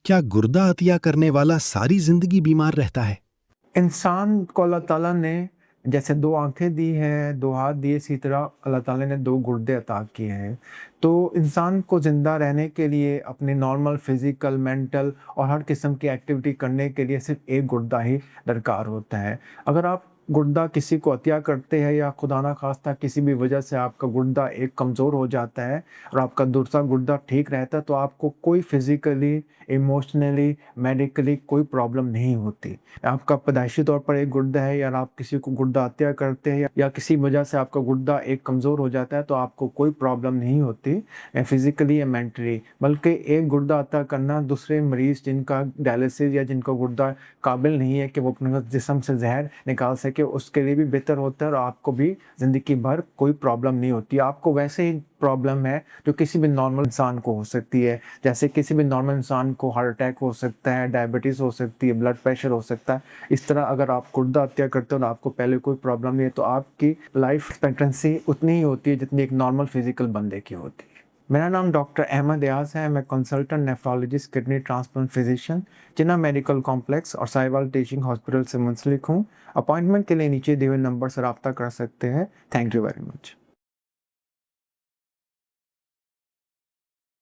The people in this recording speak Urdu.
کیا گردہ عطیہ کرنے والا ساری زندگی بیمار رہتا ہے؟ انسان کو اللہ تعالیٰ نے جیسے 2 آنکھیں دی ہیں، 2 ہاتھ دیے، اسی طرح اللہ تعالیٰ نے 2 گردے عطا کیے ہیں۔ تو انسان کو زندہ رہنے کے لیے اپنے نارمل فزیکل، مینٹل اور ہر قسم کی ایکٹیویٹی کرنے کے لیے صرف ایک گردہ ہی درکار ہوتا ہے۔ اگر آپ گردہ کسی کو عطیہ کرتے ہیں یا خدا نخواستہ کسی بھی وجہ سے آپ کا گردہ ایک کمزور ہو جاتا ہے اور آپ کا دوسرا گردہ ٹھیک رہتا ہے تو آپ کو کوئی فزیکلی، ایموشنلی، میڈیکلی کوئی پرابلم نہیں ہوتی۔ آپ کا پیدائشی طور پر ایک گردہ ہے یا آپ کسی کو گردہ عطیہ کرتے ہیں یا کسی وجہ سے آپ کا گردہ ایک کمزور ہو جاتا ہے تو آپ کو کوئی پرابلم نہیں ہوتی فزیکلی یا مینٹلی، بلکہ ایک گردہ عطیہ کرنا دوسرے مریض جن کا ڈائلسس یا جن کا گردہ قابل نہیں ہے کہ وہ اپنے جسم سے زہر نکال سکے، اس کے لیے بھی بہتر ہوتا ہے اور آپ کو بھی زندگی بھر کوئی پرابلم نہیں ہوتی۔ آپ کو ویسے ہی پرابلم ہے جو کسی بھی نارمل انسان کو ہو سکتی ہے، جیسے کسی بھی نارمل انسان کو ہارٹ اٹیک ہو سکتا ہے، ڈائبٹیز ہو سکتی ہے، بلڈ پریشر ہو سکتا ہے۔ اس طرح اگر آپ گردہ عطیہ کرتے ہو اور آپ کو پہلے کوئی پرابلم نہیں ہے تو آپ کی لائف ایکسپیکٹنسی اتنی ہی ہوتی ہے جتنی ایک نارمل فزیکل بندے کی ہوتی ہے۔ میرا نام ڈاکٹر احمد ایاز ہے، میں کنسلٹنٹ نیفرولوجسٹ کڈنی ٹرانسپلانٹ فزیشین جناح میڈیکل کمپلیکس اور ساہیوال ٹیچنگ ہاسپٹل سے منسلک ہوں۔ اپائنٹمنٹ کے لیے نیچے دیے ہوئے نمبر سے رابطہ کر سکتے ہیں۔ Thank you very much.